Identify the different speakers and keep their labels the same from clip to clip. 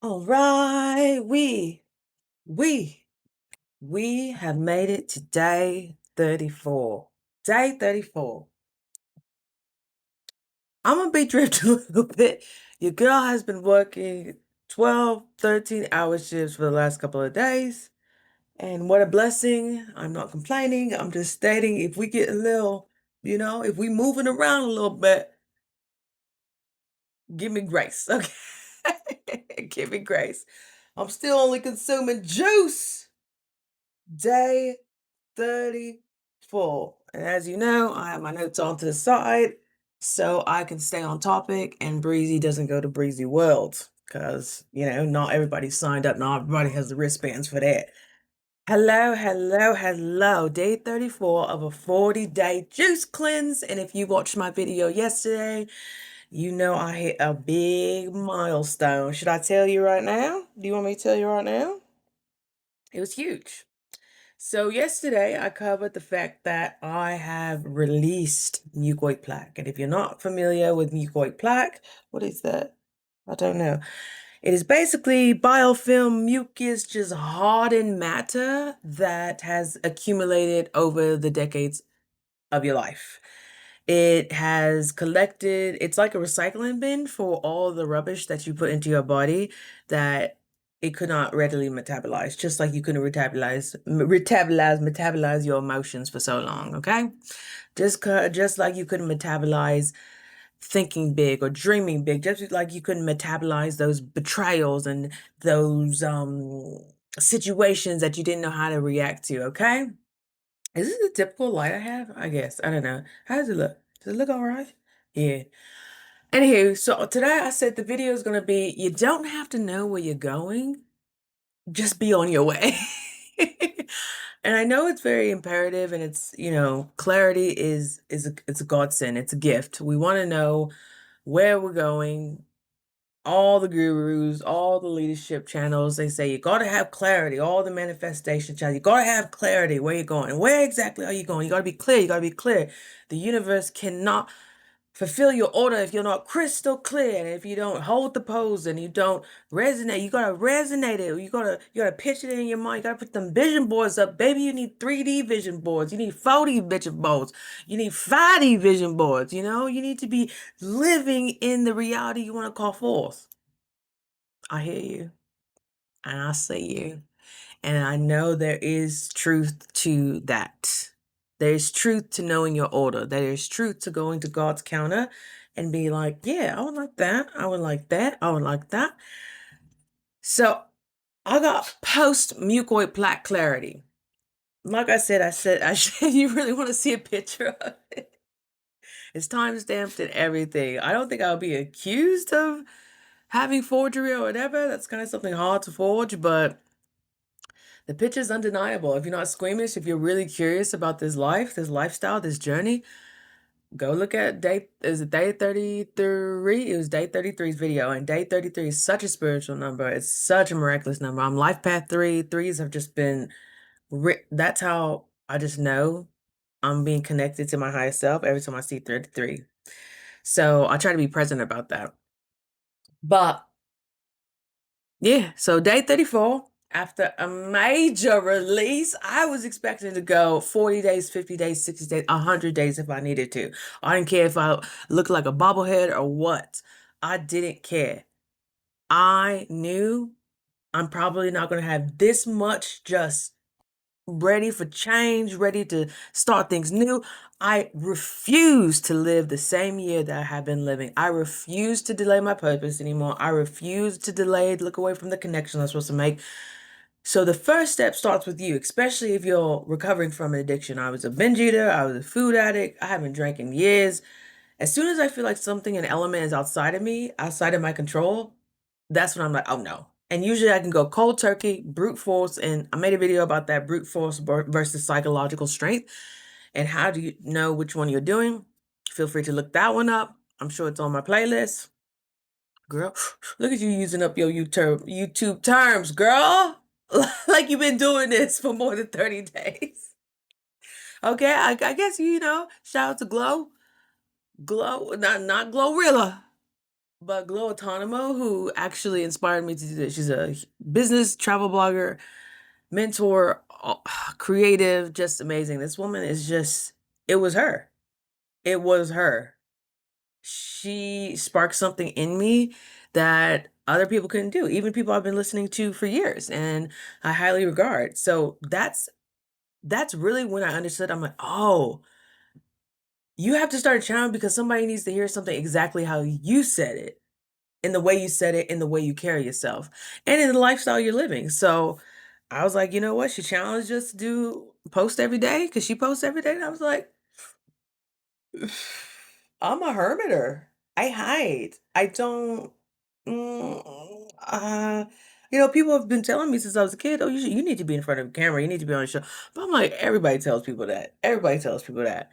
Speaker 1: All right, we have made it to day 34. Day 34. I'm gonna be drifting a little bit. Your girl has been working 12, 13-hour shifts for the last couple of days. And what a blessing. I'm not complaining. I'm just stating if we get a little, if we moving around a little bit, give me grace, okay? Give me grace. I'm still only consuming juice. Day 34. And as you know, I have my notes on to the side so I can stay on topic and Breezy doesn't go to Breezy World because, not everybody's signed up. Not everybody has the wristbands for that. Hello, hello, hello. Day 34 of a 40-day juice cleanse. And if you watched my video yesterday, you know I hit a big milestone. Should I tell you right now? Do you want me to tell you right now? It was huge. So yesterday I covered the fact that I have released mucoid plaque. And if you're not familiar with mucoid plaque, what is that? I don't know. It is basically biofilm mucus, just hardened matter that has accumulated over the decades of your life. It has collected, it's like a recycling bin for all the rubbish that you put into your body that it could not readily metabolize, just like you couldn't metabolize your emotions for so long, okay? Just like you couldn't metabolize thinking big or dreaming big, just like you couldn't metabolize those betrayals and those situations that you didn't know how to react to, okay? Is this the typical light I have? I guess. I don't know. How does it look? Does it look all right? Yeah. Anywho, so today I said the video is going to be, you don't have to know where you're going. Just be on your way. And I know it's very imperative and it's, clarity it's a godsend. It's a gift. We want to know where we're going. All the gurus, all the leadership channels, they say you got to have clarity. All the manifestation channels, you got to have clarity where you're going. And where exactly are you going? You got to be clear. You got to be clear. The universe cannot fulfill your order if you're not crystal clear. And if you don't hold the pose and you don't resonate, you got to resonate it. You got to picture it in your mind. You got to put them vision boards up. Baby, you need 3D vision boards. You need 4D vision boards. You need 5D vision boards. You need to be living in the reality you want to call forth. I hear you and I see you. And I know there is truth to that. There's truth to knowing your order. There is truth to going to God's counter and be like, yeah, I would like that. I would like that. I would like that. So I got post mucoid plaque clarity. Like I said, you really want to see a picture of it. It's time stamped and everything. I don't think I'll be accused of having forgery or whatever. That's kind of something hard to forge, but the picture's undeniable. If you're not squeamish, if you're really curious about this life, this lifestyle, this journey, go look at is it day 33? It was day 33's video, and day 33 is such a spiritual number. It's such a miraculous number. I'm life path 3. Threes have just been, that's how I just know I'm being connected to my higher self every time I see 33. So I try to be present about that. But yeah, so day 34, after a major release, I was expecting to go 40 days, 50 days, 60 days, 100 days if I needed to. I didn't care if I looked like a bobblehead or what. I didn't care. I knew I'm probably not going to have this much just ready for change, ready to start things new. I refuse to live the same year that I have been living. I refuse to delay my purpose anymore. I refuse to look away from the connection I'm supposed to make. So the first step starts with you, especially if you're recovering from an addiction. I was a binge eater. I was a food addict. I haven't drank in years. As soon as I feel like something, an element is outside of me, outside of my control, that's when I'm like, oh no. And usually I can go cold turkey, brute force. And I made a video about that brute force versus psychological strength. And how do you know which one you're doing? Feel free to look that one up. I'm sure it's on my playlist. Girl, look at you using up your YouTube terms, girl. Like you've been doing this for more than 30 days. Okay, I guess, shout out to Glow. Glow, not Glorilla, But Glow Autonomo, who actually inspired me to do this, she's a business travel blogger, mentor, creative, just amazing. This woman is just, it was her. It was her. She sparked something in me that other people couldn't do, even people I've been listening to for years and I highly regard. So that's really when I understood. I'm like, oh, you have to start a channel because somebody needs to hear something exactly how you said it, in the way you said it, in the way you carry yourself, and in the lifestyle you're living. So I was like, you know what? She challenged us to do post every day because she posts every day. And I was like, I'm a hermiter. I hide. I don't. Mm, uh, people have been telling me since I was a kid, oh, you need to be in front of a camera. You need to be on a show. But I'm like, everybody tells people that. Everybody tells people that.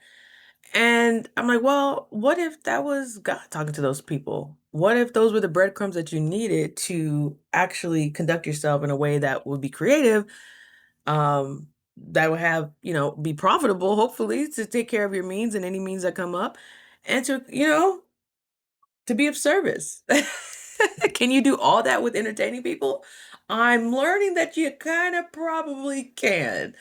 Speaker 1: And I'm like, well, what if that was God talking to those people? What if those were the breadcrumbs that you needed to actually conduct yourself in a way that would be creative, that would have, be profitable, hopefully, to take care of your means and any means that come up, and to be of service. Can you do all that with entertaining people? I'm learning that you kind of probably can.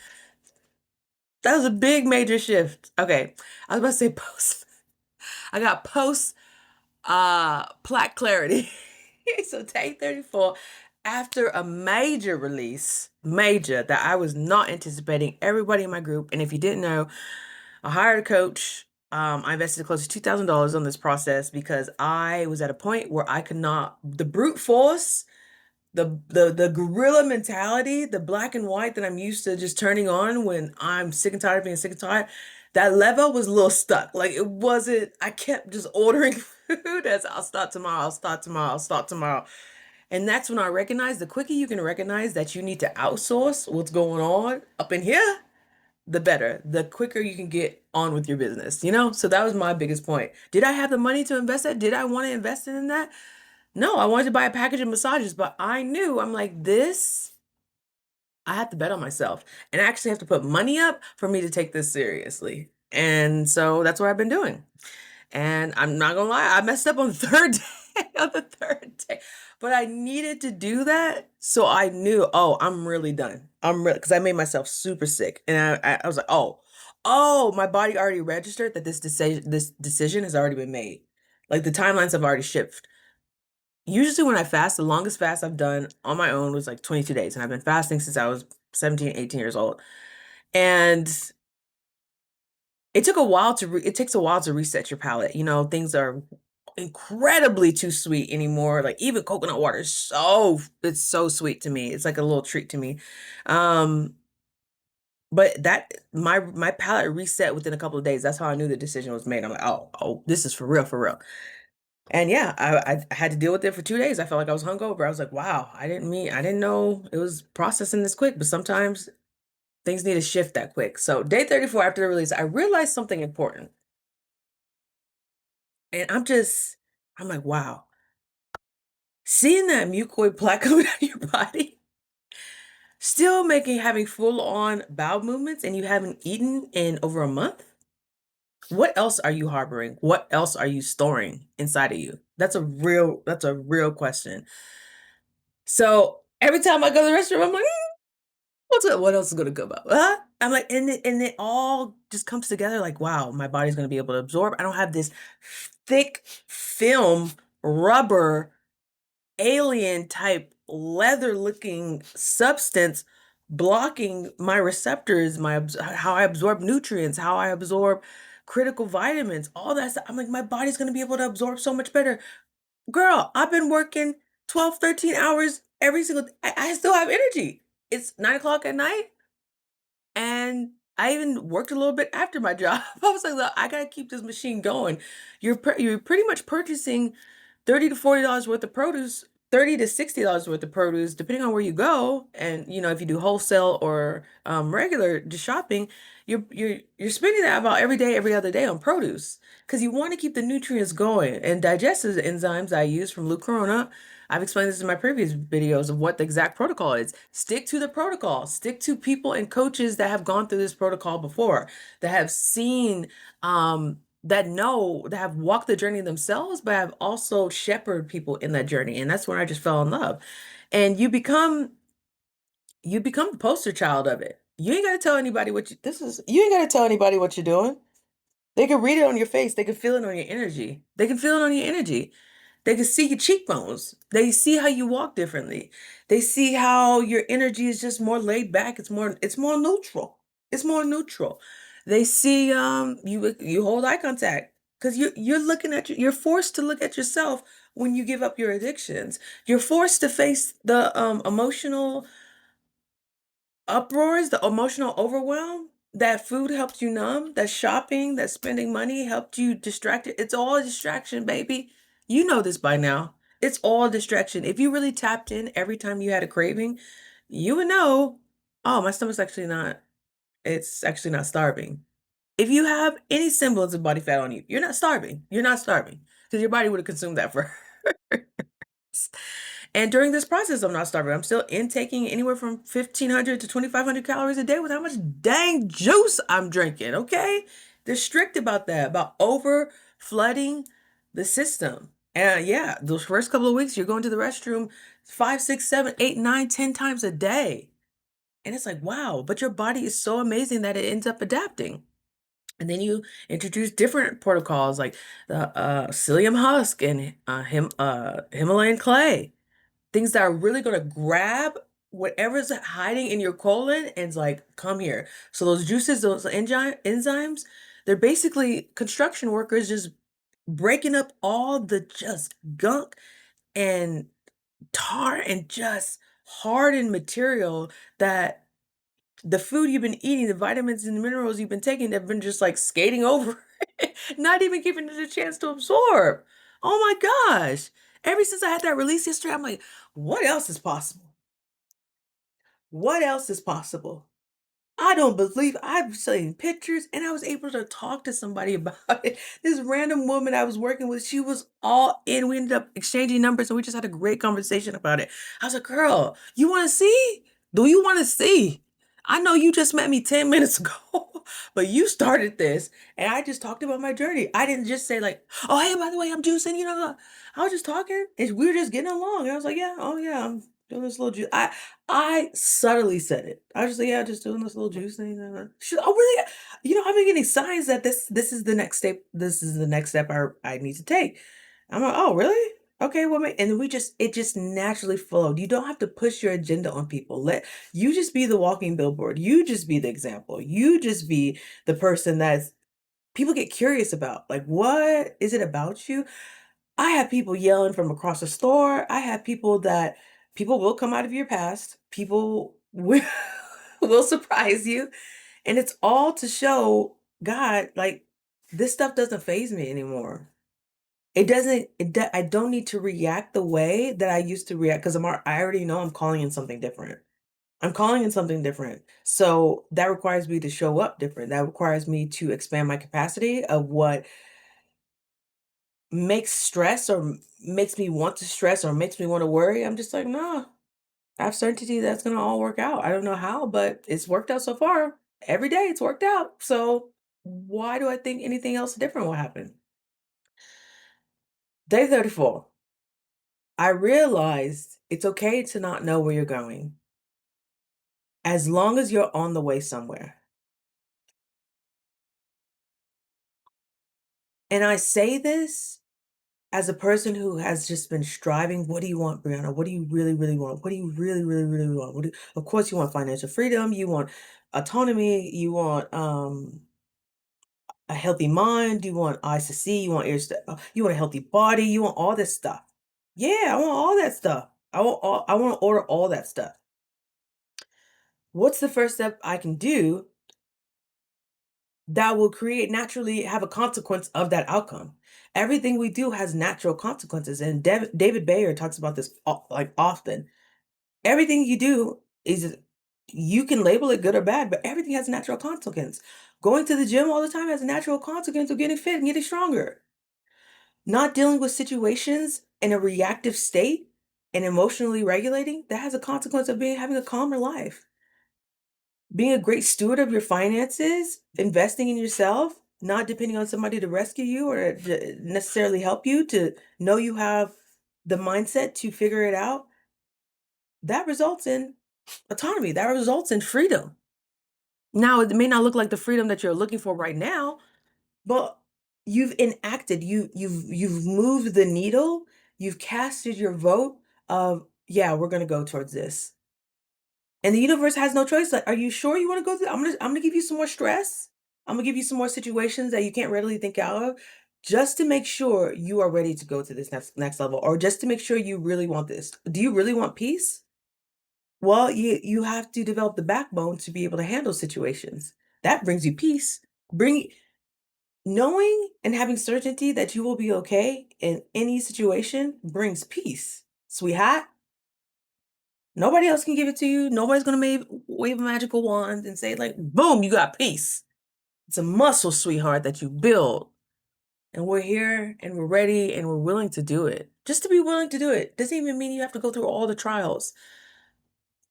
Speaker 1: That was a big major shift. Okay, I was about to say post. I got post plaque clarity. So day 34, after a major release, major that I was not anticipating, everybody in my group, and if you didn't know, I hired a coach. I invested close to $2,000 on this process because I was at a point where I could not, the brute force, the gorilla mentality, the black and white that I'm used to just turning on when I'm sick and tired of being sick and tired, that level was a little stuck. Like it wasn't, I kept just ordering food as I'll start tomorrow, I'll start tomorrow, I'll start tomorrow. And that's when I recognized, the quicker you can recognize that you need to outsource what's going on up in here, the better. The quicker you can get on with your business, So that was my biggest point. Did I have the money to invest that? Did I want to invest in that? No, I wanted to buy a package of massages, but I knew, I'm like, I have to bet on myself and I actually have to put money up for me to take this seriously. And so that's what I've been doing. And I'm not gonna lie, I messed up on the third day, on the third day. But I needed to do that. So I knew, oh, I'm really done. I'm really, because I made myself super sick. And I was like, oh, my body already registered that this decision has already been made. Like the timelines have already shifted. Usually when I fast, the longest fast I've done on my own was like 22 days. And I've been fasting since I was 17, 18 years old. And it takes a while to reset your palate. Things are incredibly too sweet anymore. Like even coconut water is it's so sweet to me. It's like a little treat to me. Um, but that my palate reset within a couple of days. That's how I knew the decision was made. I'm like, oh, this is for real, for real. And yeah, I had to deal with it for 2 days. I felt like I was hungover. I was like, wow, I didn't know it was processing this quick, but sometimes things need to shift that quick. So day 34 after the release, I realized something important. And I'm like, wow, seeing that mucoid plaque coming out of your body, still having full on bowel movements, and you haven't eaten in over a month. What else are you harboring? What else are you storing inside of you? That's a real question. So every time I go to the restroom, I'm like, what else is gonna come up? Huh? I'm like, and it all just comes together like, wow, my body's gonna be able to absorb. I don't have this thick film, rubber, alien type, leather looking substance blocking my receptors, how I absorb nutrients, how I absorb critical vitamins, all that stuff. I'm like, my body's gonna be able to absorb so much better. Girl, I've been working 12, 13 hours every single I still have energy. It's 9 o'clock at night, and I even worked a little bit after my job. I was like, "Look, I gotta keep this machine going." You're pretty much purchasing $30 to $40 worth of produce, $30 to $60 worth of produce, depending on where you go. And if you do wholesale or regular just shopping, you're spending that about every day, every other day on produce because you want to keep the nutrients going. And digestive enzymes I use from Blue Corona, I've explained this in my previous videos of what the exact protocol is. Stick to the protocol. Stick to people and coaches that have gone through this protocol before, that have seen that know, that have walked the journey themselves, but have also shepherded people in that journey. And that's when I just fell in love. And you become the poster child of it. You ain't gotta tell anybody you ain't gotta tell anybody what you're doing. They can read it on your face. They can feel it on your energy. They can feel it on your energy. They can see your cheekbones. They see how you walk differently. They see how your energy is just more laid back. It's more neutral. It's more neutral. They see you hold eye contact because you're looking at you're forced to look at yourself when you give up your addictions. You're forced to face the emotional uproars, the emotional overwhelm that food helped you numb, that shopping, that spending money helped you distract it. It's all a distraction, baby. You know this by now. It's all distraction. If you really tapped in every time you had a craving, you would know, oh, my stomach's actually not, it's actually not starving. If you have any semblance of body fat on you, you're not starving. You're not starving because your body would have consumed that first. And during this process, I'm not starving. I'm still intaking anywhere from 1,500 to 2,500 calories a day with how much dang juice I'm drinking, okay? They're strict about that, about over flooding the system. And yeah, those first couple of weeks, you're going to the restroom 5, 6, 7, 8, 9, 10 times a day. And it's like, wow, but your body is so amazing that it ends up adapting. And then you introduce different protocols like the psyllium husk and Himalayan clay, things that are really going to grab whatever's hiding in your colon and it's like, come here. So those juices, those enzymes, they're basically construction workers just breaking up all the just gunk and tar and just hardened material that the food you've been eating, the vitamins and the minerals you've been taking, have been just like skating over, not even giving it a chance to absorb. Oh my gosh. Ever since I had that release history, I'm like, what else is possible? What else is possible? I don't believe I've seen pictures and I was able to talk to somebody about it. This random woman I was working with, she was all in. We ended up exchanging numbers and we just had a great conversation about it. I was like, girl, you want to see? Do you want to see? I know you just met me 10 minutes ago, but you started this and I just talked about my journey. I didn't just say like, oh, hey, by the way, I'm juicing, I was just talking and we were just getting along. And I was like, yeah, oh yeah, I'm doing this little juice. I subtly said it. I was just like, "Yeah, just doing this little juice thing." She's, "Oh, really? I've been getting signs that this is the next step. This is the next step I need to take." I'm like, "Oh, really? Okay, well, and it just naturally flowed. You don't have to push your agenda on people. Let you just be the walking billboard. You just be the example. You just be the person that's people get curious about. Like, what is it about you? I have people yelling from across the store. I have people will come out of your past. People will will surprise you. And it's all to show God, like, this stuff doesn't phase me anymore. It doesn't, I don't need to react the way that I used to react because I already know I'm calling in something different. I'm calling in something different. So that requires me to show up different. That requires me to expand my capacity of what makes stress or makes me want to stress or makes me want to worry. I'm just like, no, I have certainty that's going to all work out. I don't know how, but it's worked out so far. Every day it's worked out. So why do I think anything else different will happen? Day 34. I realized it's okay to not know where you're going as long as you're on the way somewhere. And I say this as a person who has just been striving. What do you want, Brianna? What do you really, really want? What do you really, really, really want? Of course, you want financial freedom. You want autonomy. You want a healthy mind. You want eyes to see. You want ears to. You want a healthy body. You want all this stuff. Yeah, I want all that stuff. I want to order all that stuff. What's the first step I can do that will create naturally have a consequence of that outcome? Everything we do has natural consequences, and David Bayer talks about this like often. Everything you do is you can label it good or bad, but everything has a natural consequence. Going to the gym all the time has a natural consequence of getting fit and getting stronger. Not dealing with situations in a reactive state and emotionally regulating, that has a consequence of having a calmer life. Being a great steward of your finances, investing in yourself, not depending on somebody to rescue you or to necessarily help you, to know you have the mindset to figure it out, that results in autonomy. That results in freedom. Now, it may not look like the freedom that you're looking for right now, but you've enacted, you've moved the needle, you've casted your vote of, yeah, we're gonna go towards this. And the universe has no choice. Like, are you sure you want to go through? I'm gonna give you some more stress. I'm gonna give you some more situations that you can't readily think out of, just to make sure you are ready to go to this next level, or just to make sure you really want this. Do you really want peace? Well, you have to develop the backbone to be able to handle situations. That brings you peace. Bring Knowing and having certainty that you will be okay in any situation brings peace. Sweetheart, nobody else can give it to you. Nobody's gonna wave a magical wand and say, like, boom, you got peace. It's a muscle, sweetheart, that you build. And we're here and we're ready and we're willing to do it. Just to be willing to do it doesn't even mean you have to go through all the trials.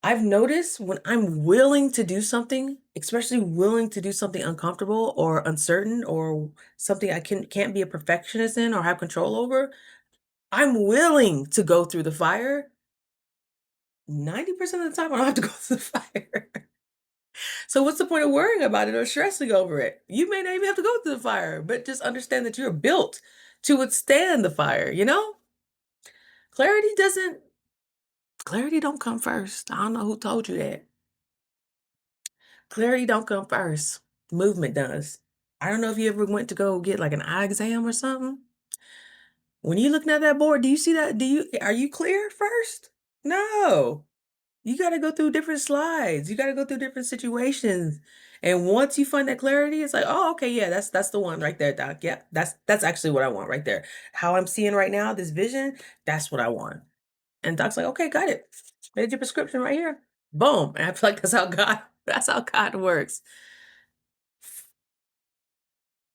Speaker 1: I've noticed when I'm willing to do something, especially willing to do something uncomfortable or uncertain or something I can't be a perfectionist in or have control over, I'm willing to go through the fire. 90% of the time, I don't have to go through the fire. So what's the point of worrying about it or stressing over it? You may not even have to go through the fire, but just understand that you're built to withstand the fire, you know? Clarity doesn't Clarity don't come first. I don't know who told you that. Clarity don't come first. Movement does. I don't know if you ever went to go get like an eye exam or something. When you're looking at that board, do you see that? Are you clear first? No. You got to go through different slides. You got to go through different situations. And once you find that clarity, it's like, oh, okay, yeah, that's the one right there, doc. Yeah, that's actually what I want right there. How I'm seeing right now, this vision, that's what I want. And doc's like, okay, got it. Made your prescription right here. Boom. And I feel like that's how God works.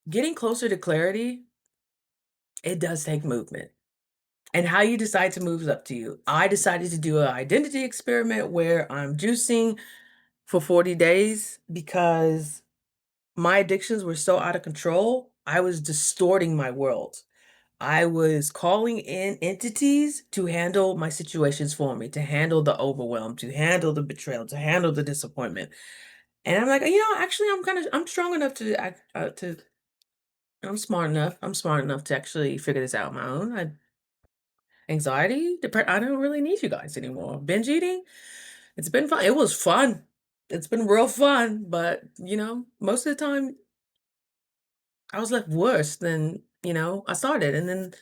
Speaker 1: Getting closer to clarity, it does take movement. And how you decide to move is up to you. I decided to do an identity experiment where I'm juicing for 40 days because my addictions were so out of control. I was distorting my world. I was calling in entities to handle my situations for me, to handle the overwhelm, to handle the betrayal, to handle the disappointment. And I'm like, actually, I'm strong enough to I'm smart enough to actually figure this out on my own. Anxiety, I don't really need you guys anymore. Binge eating, it's been fun. It was fun. It's been real fun, but most of the time I was left worse than, I started. And then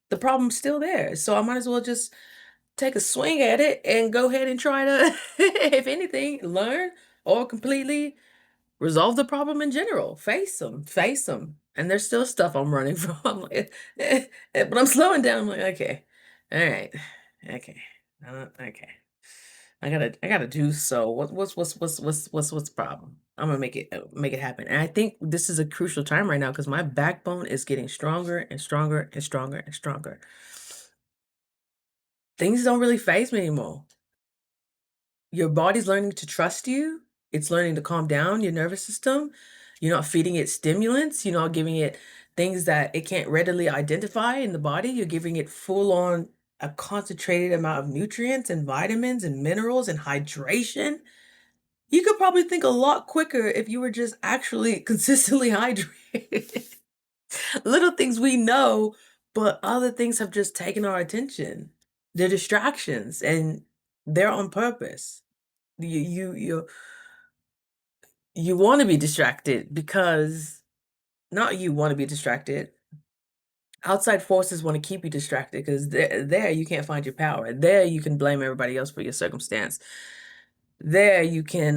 Speaker 1: the problem's still there. So I might as well just take a swing at it and go ahead and try to, if anything, learn or completely resolve the problem in general. Face them. And there's still stuff I'm running from. I'm like, but I'm slowing down. I'm like, okay, all right, okay, okay. I gotta do so. What's the problem? I'm gonna make it happen. And I think this is a crucial time right now because my backbone is getting stronger and stronger and stronger and stronger. Things don't really phase me anymore. Your body's learning to trust you. It's learning to calm down your nervous system. You're not feeding it stimulants. You're not giving it things that it can't readily identify in the body. You're giving it full on a concentrated amount of nutrients and vitamins and minerals and hydration. You could probably think a lot quicker if you were just actually consistently hydrated. Little things we know, but other things have just taken our attention. They're distractions and they're on purpose. You want to be distracted because not you want to be distracted. Outside forces want to keep you distracted because there you can't find your power. There you can blame everybody else for your circumstance. There you can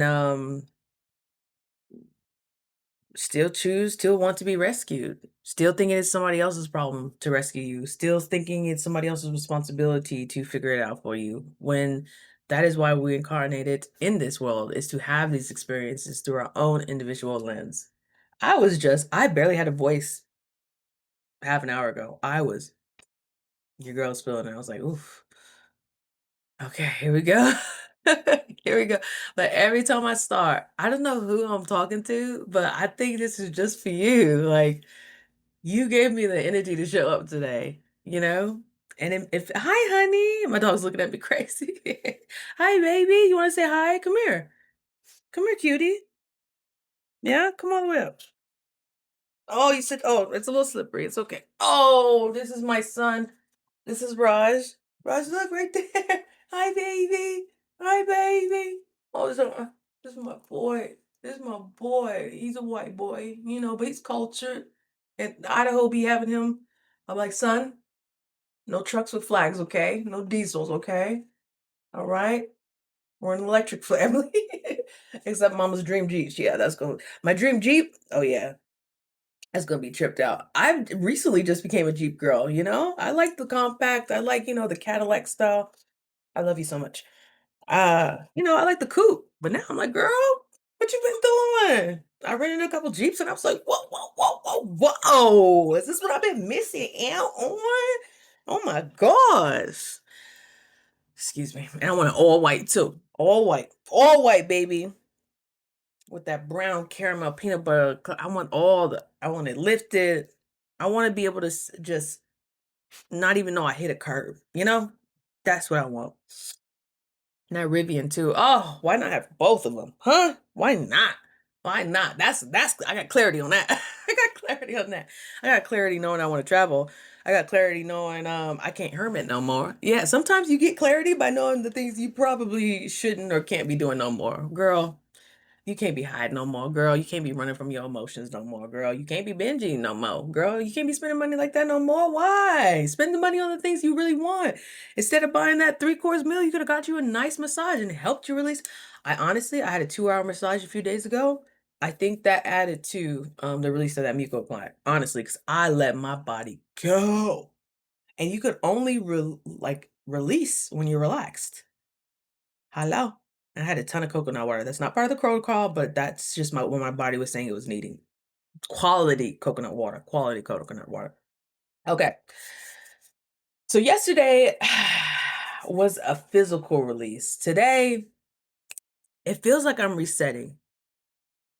Speaker 1: still want to be rescued, still thinking it's somebody else's problem to rescue you, still thinking it's somebody else's responsibility to figure it out for you, when that is why we incarnated in this world, is to have these experiences through our own individual lens. I barely had a voice half an hour ago. Your girl's feeling it. I was like, oof, okay, here we go. Here we go. But every time I start, I don't know who I'm talking to, but I think this is just for you. Like, you gave me the energy to show up today, you know? And if hi, honey, my dog's looking at me crazy. Hi, baby. You want to say hi? Come here. Come here, cutie. Yeah, come on the way up. Oh, you said, oh, it's a little slippery. It's okay. Oh, this is my son. This is Raj. Raj, look right there. Hi, baby. Hi, baby. Oh, this is my boy. This is my boy. He's a white boy, but he's cultured. And Idaho be having him. I'm like, son, no trucks with flags, okay? No diesels, okay? All right? We're an electric family. Except mama's dream Jeeps. Yeah, that's going. My dream Jeep. Oh yeah, that's gonna be tripped out. I recently just became a Jeep girl, you know? I like the compact, I like, the Cadillac style. I love you so much. I like the coupe, but now I'm like, girl, what you been doing? I rented a couple Jeeps and I was like, whoa, whoa, whoa, whoa, whoa. Is this what I've been missing out on? Oh my gosh. Excuse me. And I want it all white too. All white. All white, baby. With that brown caramel peanut butter. I want it lifted. I want to be able to just not even know I hit a curve, you know? That's what I want. That Rivian too. Oh, why not have both of them? Huh? Why not? Why not? That's I got clarity on that. I got clarity on that. I got clarity knowing I want to travel. I got clarity knowing I can't hermit no more. Yeah, sometimes you get clarity by knowing the things you probably shouldn't or can't be doing no more. Girl, you can't be hiding no more, girl. You can't be running from your emotions no more, girl. You can't be binging no more, girl. You can't be spending money like that no more. Why? Spend the money on the things you really want. Instead of buying that three-course meal, you could have got you a nice massage and helped you release. I had a 2-hour massage a few days ago. I think that added to the release of that mucoid plaque, honestly, because I let my body go. And you could only release when you're relaxed. Hello. I had a ton of coconut water. That's not part of the protocol, but that's just what my body was saying it was needing. Quality coconut water. Quality coconut water. Okay. So yesterday was a physical release. Today, it feels like I'm resetting.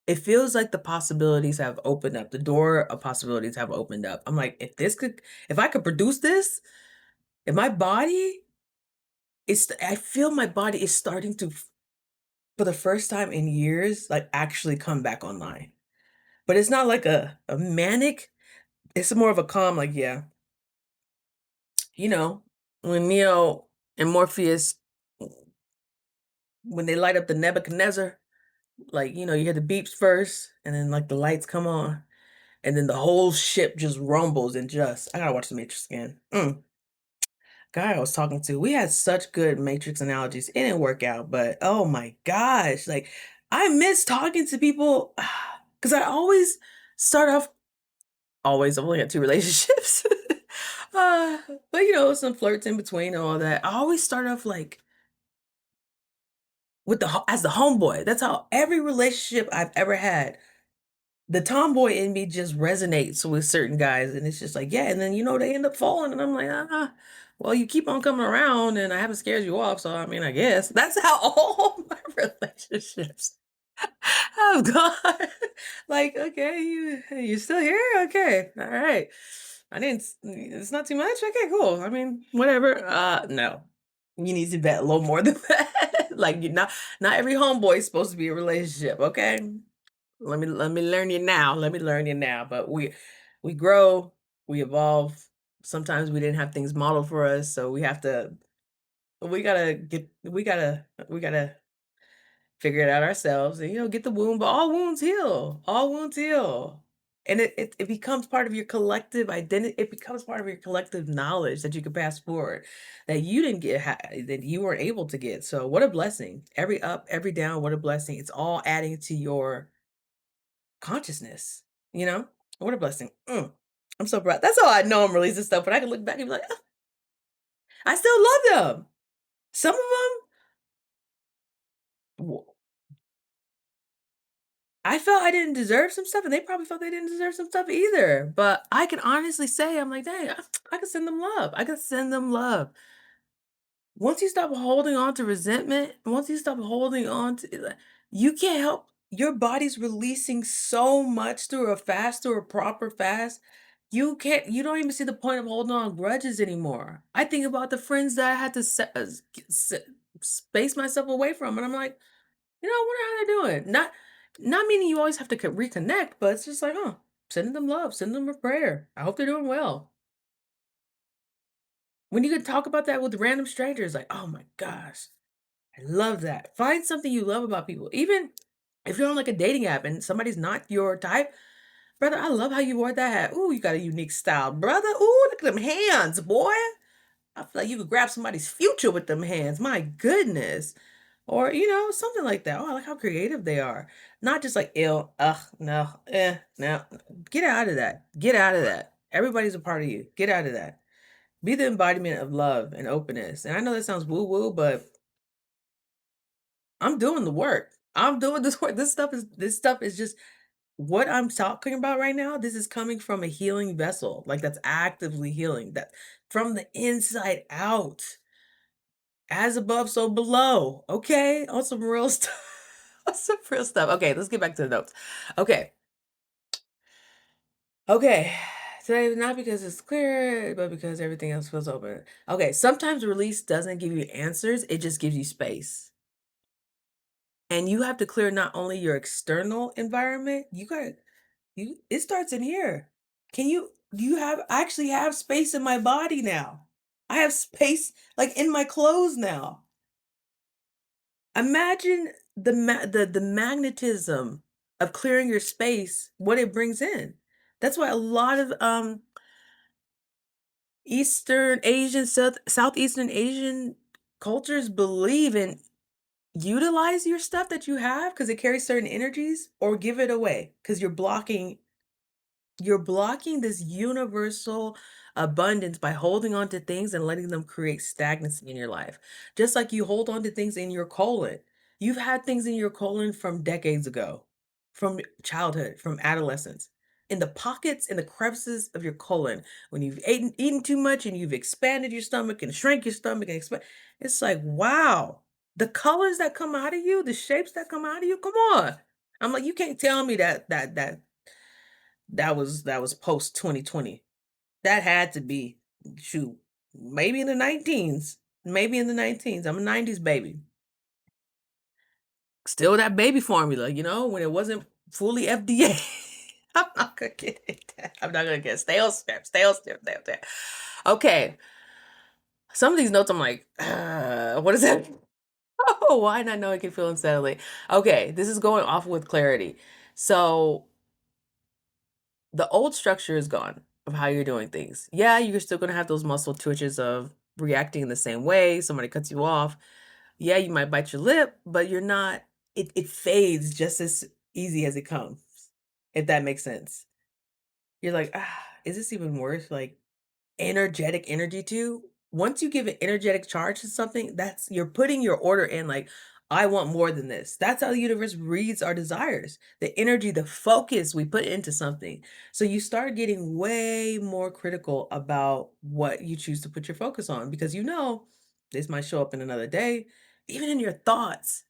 Speaker 1: It feels like the possibilities have opened up. The door of possibilities have opened up. I'm like, if I could produce this, if my body I feel my body is starting to, for the first time in years, like actually come back online. But it's not like a manic, it's more of a calm, like, yeah, you know, when Neo and Morpheus, when they light up the Nebuchadnezzar, like, you hear the beeps first, and then like the lights come on, and then the whole ship just rumbles and I gotta watch the Matrix again. Guy I was talking to, we had such good Matrix analogies. It didn't work out, but oh my gosh, like I miss talking to people because I always start off always, I've only had 2 relationships. Uh, but some flirts in between and all that. I always start off like with as the homeboy. That's how every relationship I've ever had. The tomboy in me just resonates with certain guys, and it's just like, yeah, and then they end up falling, and I'm like, well, you keep on coming around, and I haven't scared you off, so I mean, I guess that's how all my relationships oh God. Like, okay, you still here? Okay. All right. I didn't it's not too much. Okay, cool. I mean, whatever. No. You need to bet a little more than that. Like you not every homeboy is supposed to be a relationship, okay? Let me learn you now. Let me learn you now. But we grow, we evolve. Sometimes we didn't have things modeled for us, so we gotta figure it out ourselves and get the wound, but all wounds heal. All wounds heal. And it becomes part of your collective identity. It becomes part of your collective knowledge that you can pass forward that you didn't get, that you weren't able to get. So, what a blessing. Every up, every down, what a blessing. It's all adding to your consciousness, you know? What a blessing. I'm so proud. That's how I know I'm releasing stuff, but I can look back and be like, "Ah, I still love them. Some of them, I felt I didn't deserve some stuff, and they probably felt they didn't deserve some stuff either. But I can honestly say, I'm like, dang, I could send them love. I could send them love. Once you stop holding on to resentment, once you stop holding on to you can't help your body's releasing so much through a fast, through a proper fast. You don't even see the point of holding on grudges anymore. I think about the friends that I had to space myself away from, and I'm like, I wonder how they're doing. Not meaning you always have to reconnect, but it's just like, oh, sending them love, sending them a prayer. I hope they're doing well. When you can talk about that with random strangers, like, oh my gosh, I love that. Find something you love about people. Even if you're on like a dating app and somebody's not your type, brother, I love how you wore that hat. Ooh, you got a unique style, brother. Ooh, look at them hands, boy. I feel like you could grab somebody's future with them hands. My goodness. Or, something like that. Oh, I like how creative they are. Not just like, ill, ugh, no, no. Get out of that. Get out of that. Everybody's a part of you. Get out of that. Be the embodiment of love and openness. And I know that sounds woo woo, but I'm doing the work. I'm doing this work. This stuff is just what I'm talking about right now. This is coming from a healing vessel, like that's actively healing that from the inside out. As above, so below. Okay, on some real stuff. On some real stuff. Okay, let's get back to the notes. Okay, okay. Today, not because it's clear, but because everything else feels open. Okay, sometimes release doesn't give you answers, it just gives you space. And you have to clear not only your external environment, it starts in here. You have I actually have space in my body now. I have space like in my clothes now. Imagine the magnetism of clearing your space, what it brings in. That's why a lot of Eastern Asian, Southeastern Asian cultures believe in utilize your stuff that you have because it carries certain energies or give it away because you're blocking this universal abundance by holding on to things and letting them create stagnancy in your life. Just like you hold on to things in your colon. You've had things in your colon from decades ago, from childhood, from adolescence. In the pockets, in the crevices of your colon, when you've eaten too much and you've expanded your stomach and shrank your stomach and expand, it's like, wow, the colors that come out of you, the shapes that come out of you, come on. I'm like, you can't tell me that was post 2020. That had to be shoot, maybe in the 19s. Maybe in the 19s. I'm a 90s baby. Still that baby formula, when it wasn't fully FDA. I'm not gonna get it. I'm not gonna get stale step, stale step, stale step. Okay. Some of these notes I'm like, what is that? Oh, why not know it can feel unsettling? Okay, this is going off with clarity. So the old structure is gone of how you're doing things. Yeah, you're still going to have those muscle twitches of reacting in the same way. Somebody cuts you off. Yeah, you might bite your lip, but you're not, it fades just as easy as it comes, if that makes sense. You're like, is this even worth like energetic energy to? Once you give an energetic charge to something, that's you're putting your order in like, I want more than this. That's how the universe reads our desires. The energy, the focus we put into something. So you start getting way more critical about what you choose to put your focus on because this might show up in another day, even in your thoughts.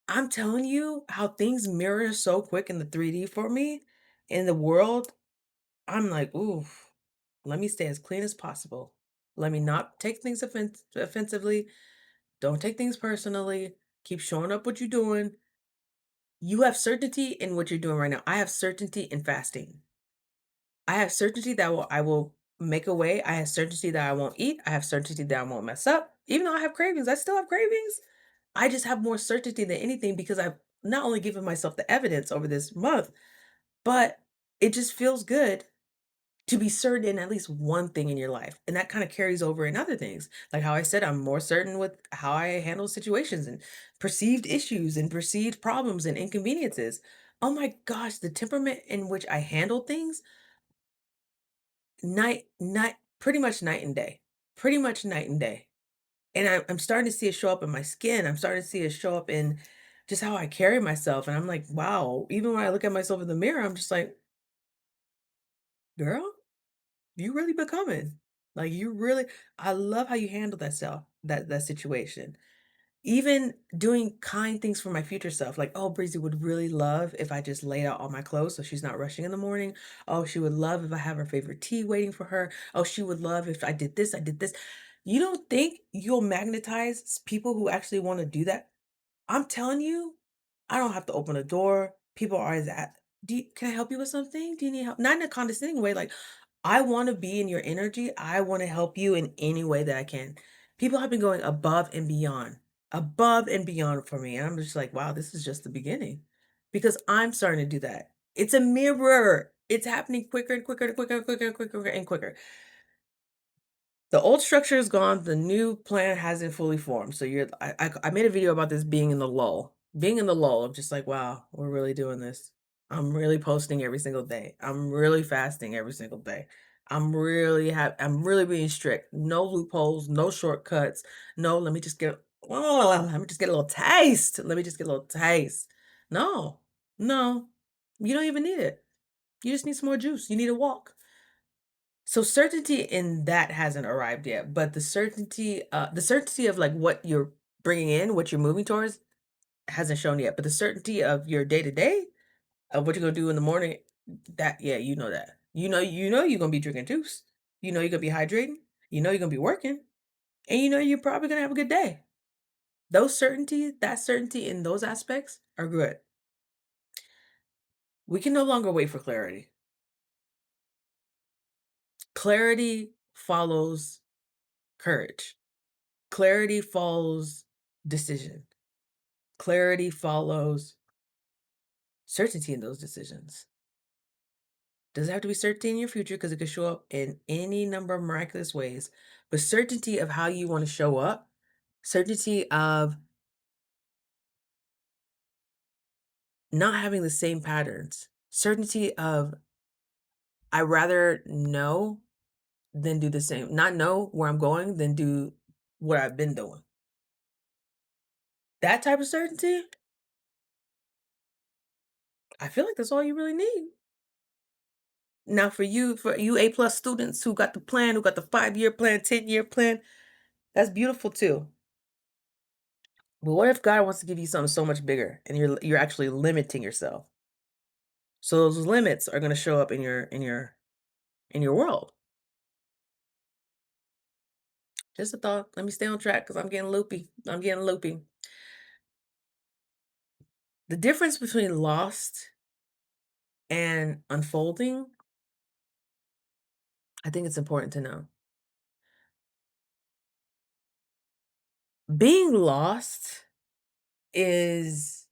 Speaker 1: I'm telling you how things mirror so quick in the 3D for me in the world. I'm like, ooh, let me stay as clean as possible. Let me not take things offensively. Don't take things personally. Keep showing up what you're doing. You have certainty in what you're doing right now. I have certainty in fasting. I have certainty that I will make a way. I have certainty that I won't eat. I have certainty that I won't mess up. Even though I have cravings, I still have cravings. I just have more certainty than anything because I've not only given myself the evidence over this month, but it just feels good to be certain in at least one thing in your life. And that kind of carries over in other things. Like how I said, I'm more certain with how I handle situations and perceived issues and perceived problems and inconveniences. Oh my gosh, the temperament in which I handle things, pretty much night and day. Pretty much night and day. And I'm starting to see it show up in my skin. I'm starting to see it show up in just how I carry myself. And I'm like, wow, even when I look at myself in the mirror, I'm just like, girl, you really becoming. Like you really I love how you handle that situation. Even doing kind things for my future self, like, oh, Breezy would really love if I just laid out all my clothes so she's not rushing in the morning. Oh, she would love if I have her favorite tea waiting for her. Oh, she would love if I did this, I did this. You don't think you'll magnetize people who actually want to do that? I'm telling you, I don't have to open a door. People are always at, can I help you with something? Do you need help? Not in a condescending way. Like, I want to be in your energy. I want to help you in any way that I can. People have been going above and beyond for me. And I'm just like, wow, this is just the beginning because I'm starting to do that. It's a mirror. It's happening quicker and quicker and quicker and quicker and quicker and quicker. The old structure is gone, the new plan hasn't fully formed. So I made a video about this being in the lull. Being in the lull of just like, wow, we're really doing this. I'm really posting every single day. I'm really fasting every single day. I'm really being strict. No loopholes, no shortcuts. No, let me just get a little taste. Let me just get a little taste. No. No. You don't even need it. You just need some more juice. You need a walk. So certainty in that hasn't arrived yet, but the certainty of like what you're bringing in, what you're moving towards, hasn't shown yet. But the certainty of your day to day, of what you're gonna do in the morning, that yeah, you know that. You know you're gonna be drinking juice. You know you're gonna be hydrating. You know you're gonna be working, and you know you're probably gonna have a good day. That certainty in those aspects are good. We can no longer wait for clarity. Clarity follows courage. Clarity follows decision. Clarity follows certainty in those decisions. Doesn't have to be certainty in your future because it could show up in any number of miraculous ways, but certainty of how you want to show up, certainty of not having the same patterns, certainty of I rather know than do the same, not know where I'm going than do what I've been doing. That type of certainty, I feel like that's all you really need. Now for you A+ students who got the plan, who got the 5-year plan, 10-year plan, that's beautiful too. But what if God wants to give you something so much bigger and you're actually limiting yourself? So those limits are going to show up in your world. Just a thought. Let me stay on track cuz I'm getting loopy. I'm getting loopy. The difference between lost and unfolding, I think it's important to know. Being lost is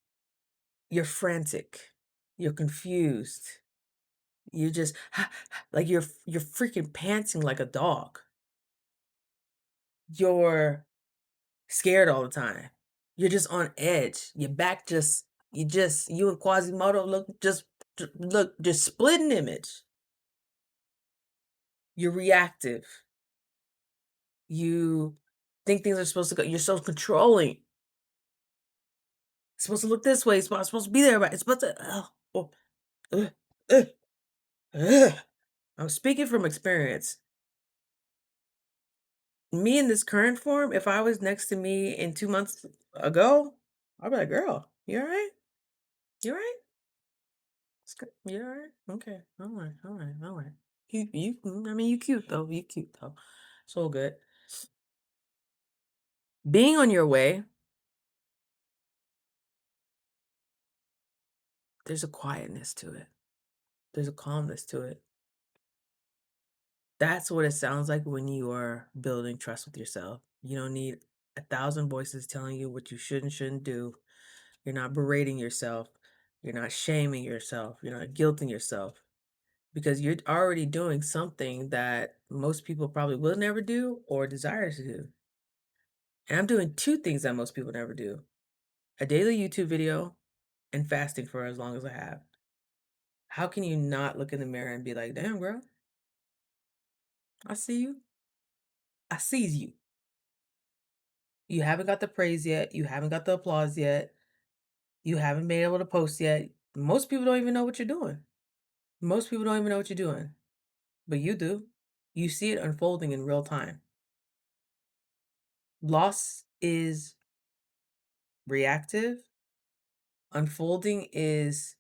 Speaker 1: you're frantic. You're confused. You just like you're freaking panting like a dog. You're scared all the time. You're just on edge. Your back you and Quasimodo look just split an image. You're reactive. You think things are supposed to go. You're so controlling. It's supposed to look this way. It's supposed to be there, but it's supposed to. Oh, ugh, ugh, ugh. I'm speaking from experience. Me in this current form, if I was next to me in 2 months ago, I'd be like, girl, you all right? You all right? It's good. You all right? Okay. All right. All right. All right. I mean, you cute though. You cute though. It's all good. Being on your way, there's a quietness to it. There's a calmness to it. That's what it sounds like when you are building trust with yourself. You don't need 1,000 voices telling you what you should and shouldn't do. You're not berating yourself. You're not shaming yourself. You're not guilting yourself because you're already doing something that most people probably will never do or desire to do. And I'm doing two things that most people never do: a daily YouTube video and fasting for as long as I have. How can you not look in the mirror and be like, damn, girl, I see you. I sees you. You haven't got the praise yet. You haven't got the applause yet. You haven't been able to post yet. Most people don't even know what you're doing. Most people don't even know what you're doing, but you do. You see it unfolding in real time. Loss is reactive, unfolding is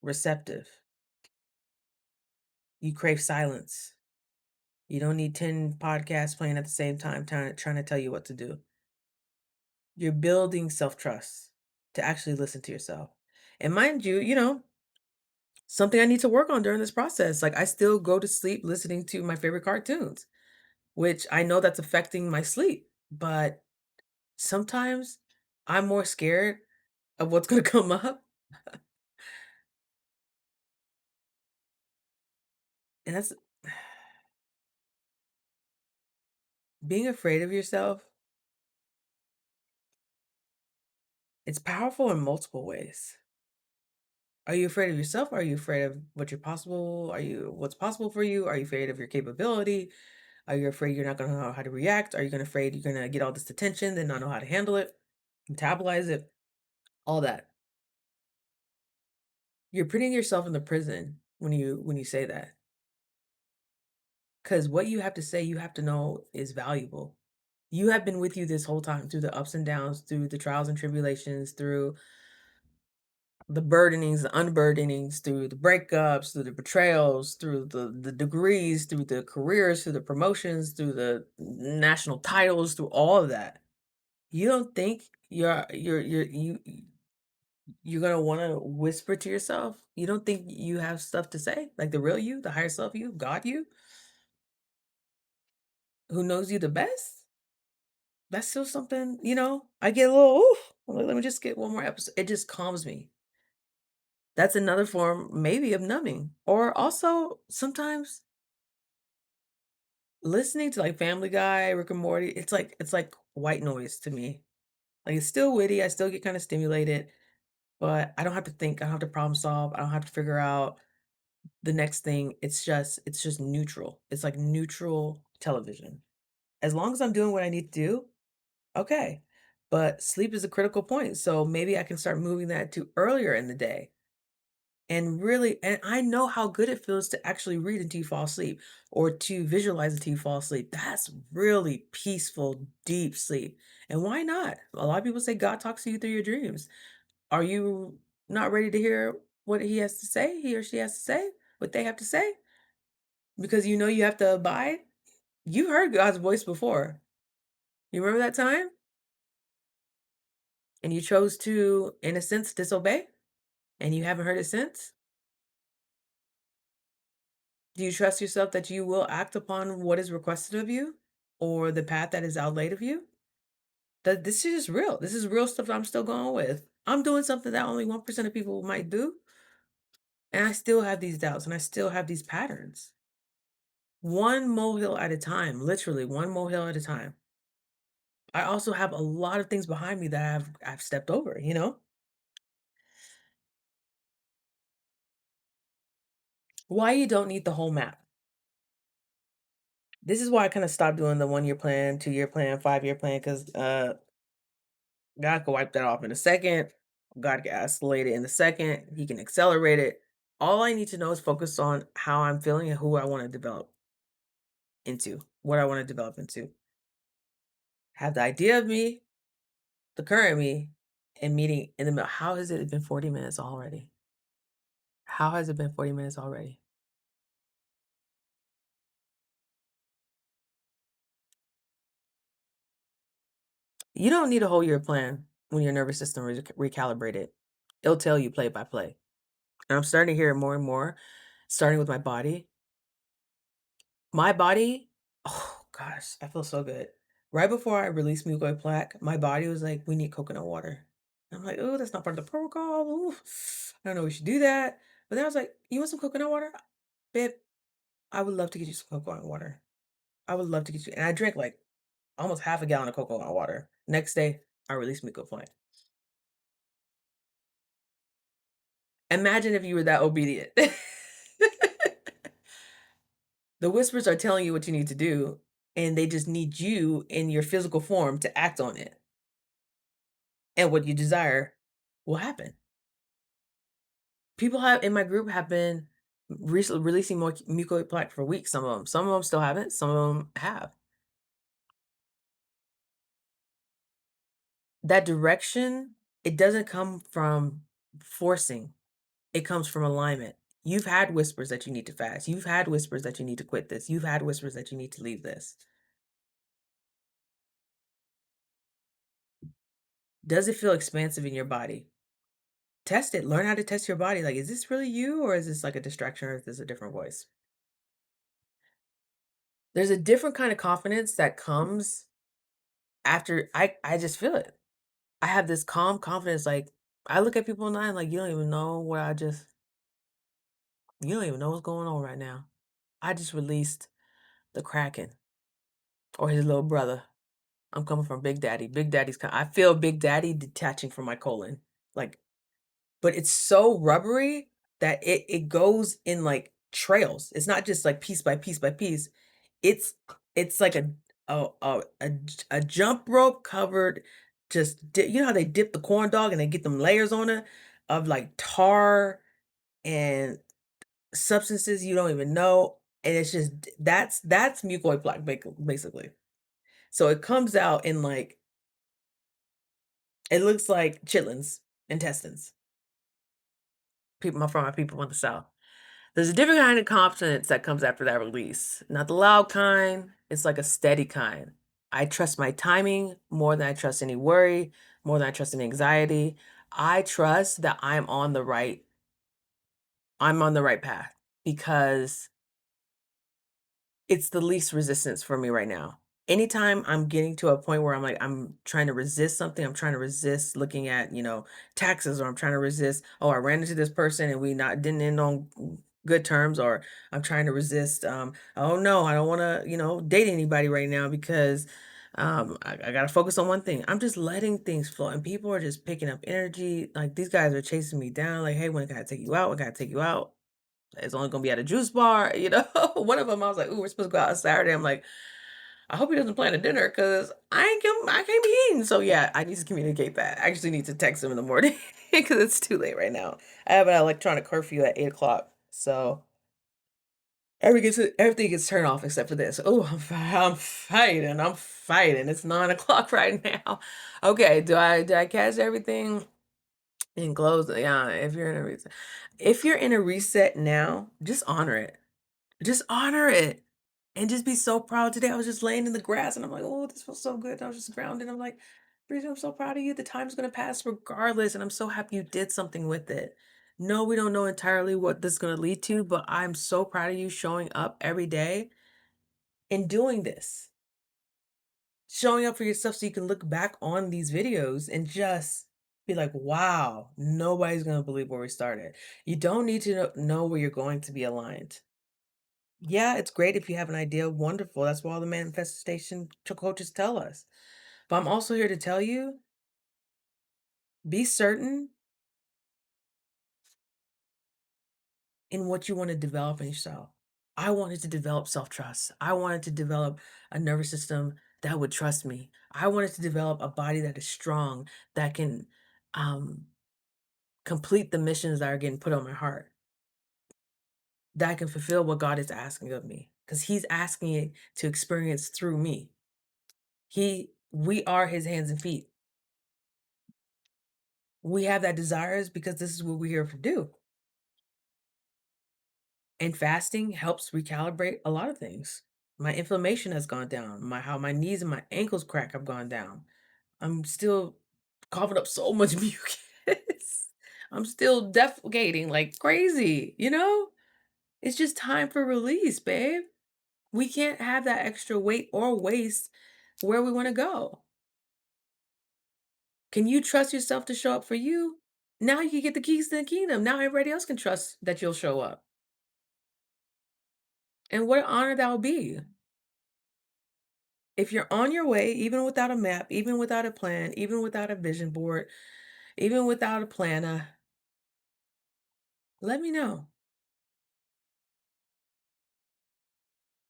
Speaker 1: receptive. You crave silence. You don't need 10 podcasts playing at the same time trying to tell you what to do. You're building self-trust to actually listen to yourself. And mind you, something I need to work on during this process. Like I still go to sleep listening to my favorite cartoons, which I know that's affecting my sleep. But sometimes I'm more scared of what's going to come up. And that's being afraid of yourself. It's powerful in multiple ways. Are you afraid of yourself? Are you afraid of what's possible for you? Are you afraid of your capability? Are you afraid you're not going to know how to react? Are you afraid you're going to get all this attention, then not know how to handle it, metabolize it, all that? You're putting yourself in the prison when you say that. Because what you have to say, you have to know is valuable. You have been with you this whole time through the ups and downs, through the trials and tribulations, through the burdenings, the unburdenings, through the breakups, through the betrayals, through the degrees, through the careers, through the promotions, through the national titles, through all of that. You don't think you're gonna want to whisper to yourself? You don't think you have stuff to say, like the real you, the higher self you, God you, who knows you the best? That's still something, I get a little, oof, let me just get one more episode. It just calms me. That's another form, maybe, of numbing. Or also, sometimes listening to like Family Guy, Rick and Morty, it's like white noise to me. Like it's still witty, I still get kind of stimulated, but I don't have to think, I don't have to problem solve, I don't have to figure out the next thing. It's just neutral. It's like neutral television. As long as I'm doing what I need to do, okay. But sleep is a critical point. So maybe I can start moving that to earlier in the day. And I know how good it feels to actually read until you fall asleep or to visualize until you fall asleep. That's really peaceful, deep sleep. And why not? A lot of people say God talks to you through your dreams. Are you not ready to hear what he has to say, he or she has to say, what they have to say? Because you know you have to abide? You heard God's voice before. You remember that time? And you chose to, in a sense, disobey? And you haven't heard it since? Do you trust yourself that you will act upon what is requested of you or the path that is outlaid of you? That this is just real. This is real stuff that I'm still going with. I'm doing something that only 1% of people might do. And I still have these doubts and I still have these patterns. One molehill at a time, literally one molehill at a time. I also have a lot of things behind me that I've stepped over. Why you don't need the whole map. This is why I kind of stopped doing the 1 year plan, 2 year plan, 5 year plan, because God can wipe that off in a second. God can escalate it in a second. He can accelerate it. All I need to know is focus on how I'm feeling and who I want to develop into, what I want to develop into. Have the idea of me, the current me, and meeting in the middle. How has it been 40 minutes already? How has it been 40 minutes already? You don't need a whole year plan when your nervous system is recalibrated. It'll tell you play by play. And I'm starting to hear it more and more, starting with my body. My body, oh gosh, I feel so good. Right before I released mucoid plaque, my body was like, "We need coconut water." I'm like, "Oh, that's not part of the protocol. Ooh, I don't know. We should do that." But then I was like, "You want some coconut water, babe? I would love to get you some coconut water. I would love to get you." And I drank like almost half a gallon of coconut water. Next day, I released mucoid plaque. Imagine if you were that obedient. The whispers are telling you what you need to do, and they just need you in your physical form to act on it. And what you desire will happen. People have in my group have been releasing more mucoid plaque for weeks. Some of them still haven't. Some of them have. That direction, it doesn't come from forcing. It comes from alignment. You've had whispers that you need to fast. You've had whispers that you need to quit this. You've had whispers that you need to leave this. Does it feel expansive in your body? Test it. Learn how to test your body. Like, is this really you, or is this like a distraction, or is this a different voice? There's a different kind of confidence that comes after I just feel it. I have this calm confidence. Like, I look at people and I'm like, you don't even know what you don't even know what's going on right now. I just released the Kraken or his little brother. I'm coming from Big Daddy. Big Daddy's I feel Big Daddy detaching from my colon. Like, but it's so rubbery that it goes in like trails. It's not just like piece by piece by piece. It's it's like a a a, a jump rope covered you know how they dip the corn dog and they get them layers on it of like tar and substances you don't even know, and it's just that's mucoid plaque basically. So it comes out in like it looks like chitlins, intestines. My people in the South. There's a different kind of confidence that comes after that release. Not the loud kind, it's like a steady kind. I trust my timing more than I trust any worry, more than I trust any anxiety. I trust that I'm on the right path because it's the least resistance for me right now. Anytime I'm getting to a point where I'm like, I'm trying to resist something, I'm trying to resist looking at, taxes, or I'm trying to resist, oh, I ran into this person and we not didn't end on good terms, or I'm trying to resist, oh no, I don't want to, date anybody right now because I got to focus on one thing. I'm just letting things flow, and people are just picking up energy. Like, these guys are chasing me down. Like, hey, when I gotta take you out, I gotta take you out. It's only gonna be at a juice bar, you know. One of them, I was like, "Ooh, we're supposed to go out Saturday." I'm like, "I hope he doesn't plan a dinner because I can't be eating." So yeah, I need to communicate that. I actually need to text him in the morning because it's too late right now. I have an electronic curfew at 8 o'clock, so everything gets turned off except for this. Oh, I'm fighting. I'm fighting. It's 9 o'clock right now. Okay, do I catch everything in close? Yeah, if you're in a reset now, just honor it. Just honor it and just be so proud. Today I was just laying in the grass and I'm like, oh, this feels so good. And I was just grounded. I'm like, Breezy, I'm so proud of you. The time's gonna pass regardless. And I'm so happy you did something with it. No, we don't know entirely what this is gonna lead to, but I'm so proud of you showing up every day and doing this. Showing up for yourself so you can look back on these videos and just be like, wow, nobody's gonna believe where we started. You don't need to know where you're going to be aligned. Yeah, it's great if you have an idea, wonderful. That's what all the manifestation coaches tell us. But I'm also here to tell you, be certain in what you want to develop in yourself. I wanted to develop self-trust. I wanted to develop a nervous system that would trust me. I wanted to develop a body that is strong, that can um, complete the missions that are getting put on my heart, that I can fulfill what God is asking of me, because He's asking it to experience through me. We are His hands and feet. We have that desires because this is what we're here to do. And fasting helps recalibrate a lot of things. My inflammation has gone down. How my knees and my ankles crack have gone down. I'm still coughing up so much mucus. I'm still defecating like crazy, you know? It's just time for release, babe. We can't have that extra weight or waste where we want to go. Can you trust yourself to show up for you? Now you get the keys to the kingdom. Now everybody else can trust that you'll show up. And what an honor that will be. If you're on your way, even without a map, even without a plan, even without a vision board, even without a planner, let me know.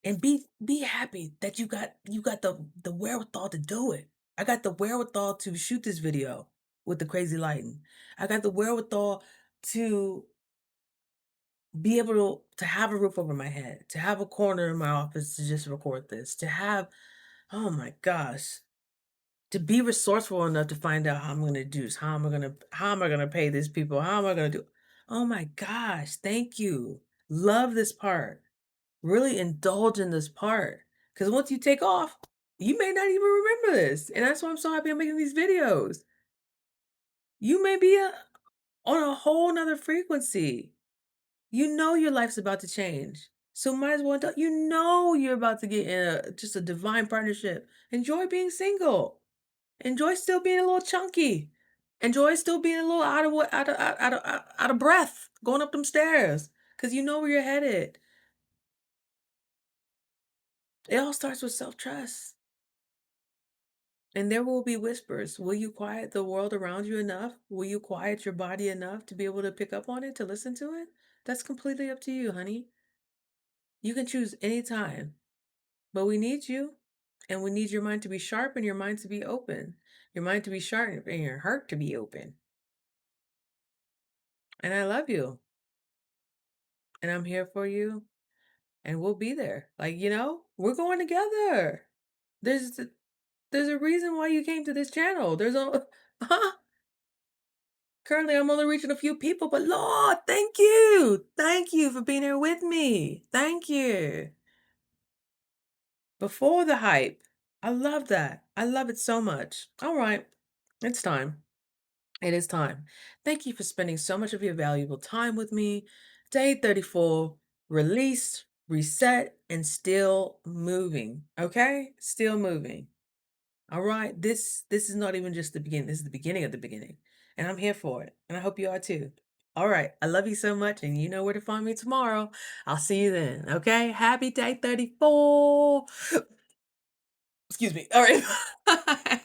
Speaker 1: And be happy that you got the wherewithal to do it. I got the wherewithal to shoot this video with the crazy lighting. I got the wherewithal to be able to have a roof over my head, to have a corner in my office to just record this, to have, oh my gosh, to be resourceful enough to find out how I'm gonna do this, how am I gonna pay these people, how am I gonna do, oh my gosh, thank you. Love this part. Really indulge in this part. Because once you take off, you may not even remember this. And that's why I'm so happy I'm making these videos. You may be on a whole nother frequency. You know your life's about to change. So might as well, you know you're about to get in just a divine partnership. Enjoy being single. Enjoy still being a little chunky. Enjoy still being a little out of breath, going up them stairs. Because you know where you're headed. It all starts with self-trust. And there will be whispers. Will you quiet the world around you enough? Will you quiet your body enough to be able to pick up on it, to listen to it? That's completely up to you, honey. You can choose any time, but we need you. And we need your mind to be sharp and your mind to be open. Your mind to be sharp and your heart to be open. And I love you. And I'm here for you. And we'll be there. Like, we're going together. There's there's a reason why you came to this channel. There's a Currently, I'm only reaching a few people, but Lord, thank you. Thank you for being here with me. Thank you. Before the hype. I love that. I love it so much. All right. It's time. It is time. Thank you for spending so much of your valuable time with me. Day 34, release, reset, and still moving. Okay? Still moving. All right. This is not even just the beginning. This is the beginning of the beginning. And I'm here for it. And I hope you are too. All right. I love you so much. And you know where to find me tomorrow. I'll see you then. Okay. Happy day 34. Excuse me. All right.